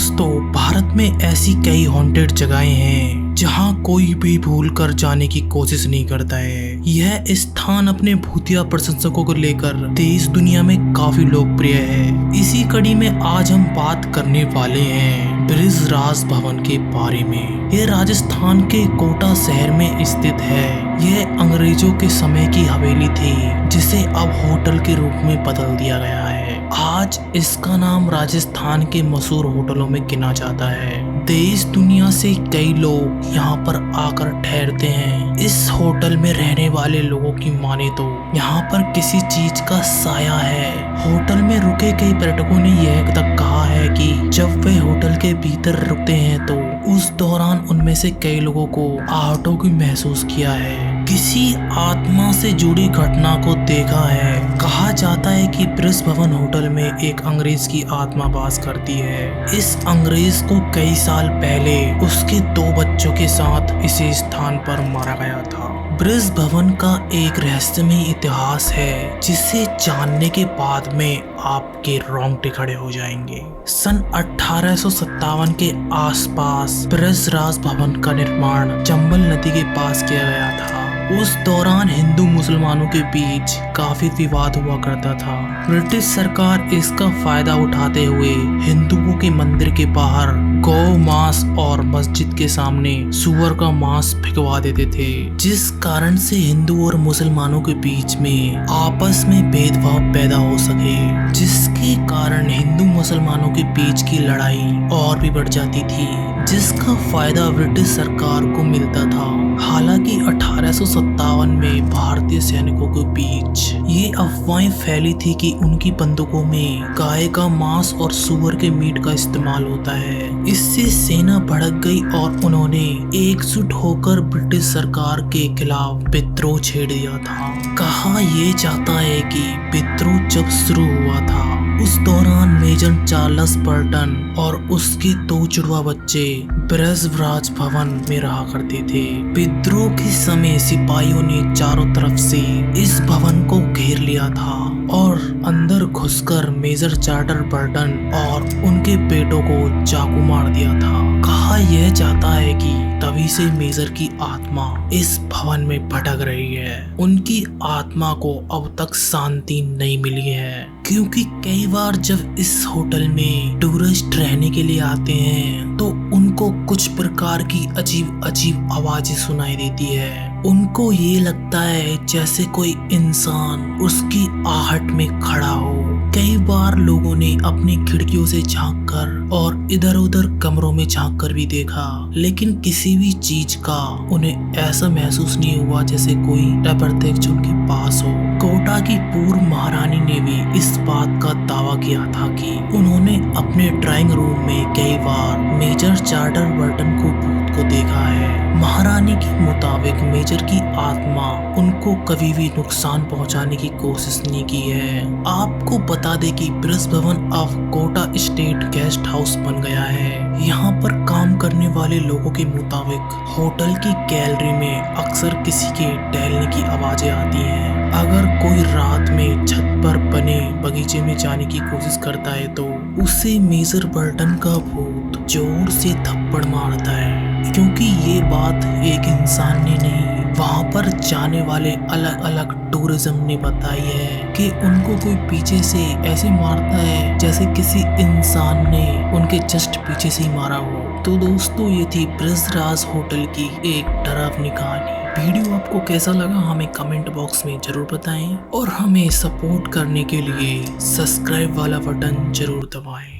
दोस्तों, भारत में ऐसी कई हॉन्टेड जगहें हैं जहां कोई भी भूल कर जाने की कोशिश नहीं करता है। यह स्थान अपने भूतिया प्रशंसकों को लेकर देश दुनिया में काफी लोकप्रिय है। इसी कड़ी में आज हम बात करने वाले हैं बृजराज भवन के बारे में। यह राजस्थान के कोटा शहर में स्थित है। यह अंग्रेजों के समय की हवेली थी जिसे अब होटल के रूप में बदल दिया गया है। आज इसका नाम राजस्थान के मशहूर होटलों में गिना जाता है। देश दुनिया से कई लोग यहाँ पर आकर ठहरते हैं। इस होटल में रहने वाले लोगों की माने तो यहाँ पर किसी चीज का साया है। होटल में रुके कई पर्यटकों ने यह तक कहा है कि जब वे होटल के भीतर रुकते हैं तो उस दौरान उनमें से कई लोगों को आहटों की महसूस किया है। किसी आत्मा से जुड़ी घटना को देखा है। कहा जाता है कि ब्रिज भवन होटल में एक अंग्रेज की आत्मा वास करती है। इस अंग्रेज को कई साल पहले उसके 2 बच्चों के साथ इसी स्थान पर मारा गया था। ब्रिज भवन का एक रहस्यमय इतिहास है जिसे जानने के बाद में आपके रोंगटे खड़े हो जाएंगे। सन 1857 के आसपास बृजराज भवन का निर्माण चंबल नदी के पास किया गया था। उस दौरान हिंदू मुसलमानों के बीच काफी विवाद हुआ करता था। ब्रिटिश सरकार इसका फायदा उठाते हुए हिंदुओं के मंदिर के बाहर गौ मांस और मस्जिद के सामने सुअर का मांस फेंकवा देते थे, जिस कारण से हिंदू और मुसलमानों के बीच में आपस में भेदभाव पैदा हो सके, जिसके कारण हिंदू मुसलमानों के बीच की लड़ाई और भी बढ़ जाती थी, जिसका फायदा ब्रिटिश सरकार को मिलता था। हालांकि 1857 में भारतीय सैनिकों के बीच ये अफवाहें फैली थी कि उनकी बंदूकों में गाय का मांस और सुअर के मीट का इस्तेमाल होता है। इससे सेना भड़क गई और उन्होंने एकजुट होकर ब्रिटिश सरकार के खिलाफ विद्रोह छेड़ दिया था। कहा यह जाता है कि विद्रोह जब शुरू हुआ था उस दौरान मेजर चार्ल्स बर्टन और उसके 2 जुड़वा बच्चे बृजराज भवन में रहा करते थे। विद्रोह के समय सिपाहियों ने चारों तरफ से इस भवन को घेर लिया था और अंदर घुसकर मेजर चार्टर बर्टन और उनके बेटों को चाकू मार दिया था। कहा यह जाता है कि तभी से मेजर की आत्मा इस भवन में भटक रही है। उनकी आत्मा को अब तक शांति नहीं मिली है, क्योंकि कई बार जब इस होटल में टूरिस्ट रहने के लिए आते हैं तो उनको कुछ प्रकार की अजीब अजीब आवाजें सुनाई देती है। उनको ये लगता है जैसे कोई इंसान उसकी आहट में खड़ा हो। कई बार लोगों ने अपनी खिड़कियों से झांककर और इधर उधर कमरों में झांककर भी देखा, लेकिन किसी भी चीज का उन्हें ऐसा महसूस नहीं हुआ जैसे कोई अप्रत्यक्ष उनके पास हो। कोटा की पूर्व महारानी ने भी इस बात का दावा किया था कि उन्होंने अपने ड्राइंग रूम में कई बार मेजर चार्टर बर्टन को भूत को देखा है। महारानी के मुताबिक मेजर की आत्मा उनको कभी भी नुकसान पहुंचाने की कोशिश नहीं की है। आपको बता दें कि ब्रिज भवन अब कोटा स्टेट गेस्ट हाउस बन गया है। यहाँ पर काम करने वाले लोगों के मुताबिक होटल की गैलरी में अक्सर किसी के टहलने की आवाजें आती हैं। अगर कोई रात में छत पर बने बगीचे में जाने की कोशिश करता है तो उसे मेजर बर्टन का भूत जोर से थप्पड़ मारता है, क्योंकि ये बात एक इंसान ने नहीं, वहाँ पर जाने वाले अलग अलग टूरिज्म ने बताई है कि उनको कोई पीछे से ऐसे मारता है जैसे किसी इंसान ने उनके जस्ट पीछे से ही मारा हो। तो दोस्तों, ये थी बृजराज होटल की एक डरावनी कहानी। वीडियो आपको कैसा लगा हमें कमेंट बॉक्स में जरूर बताएं और हमें सपोर्ट करने के लिए सब्सक्राइब वाला बटन जरूर दबाएं।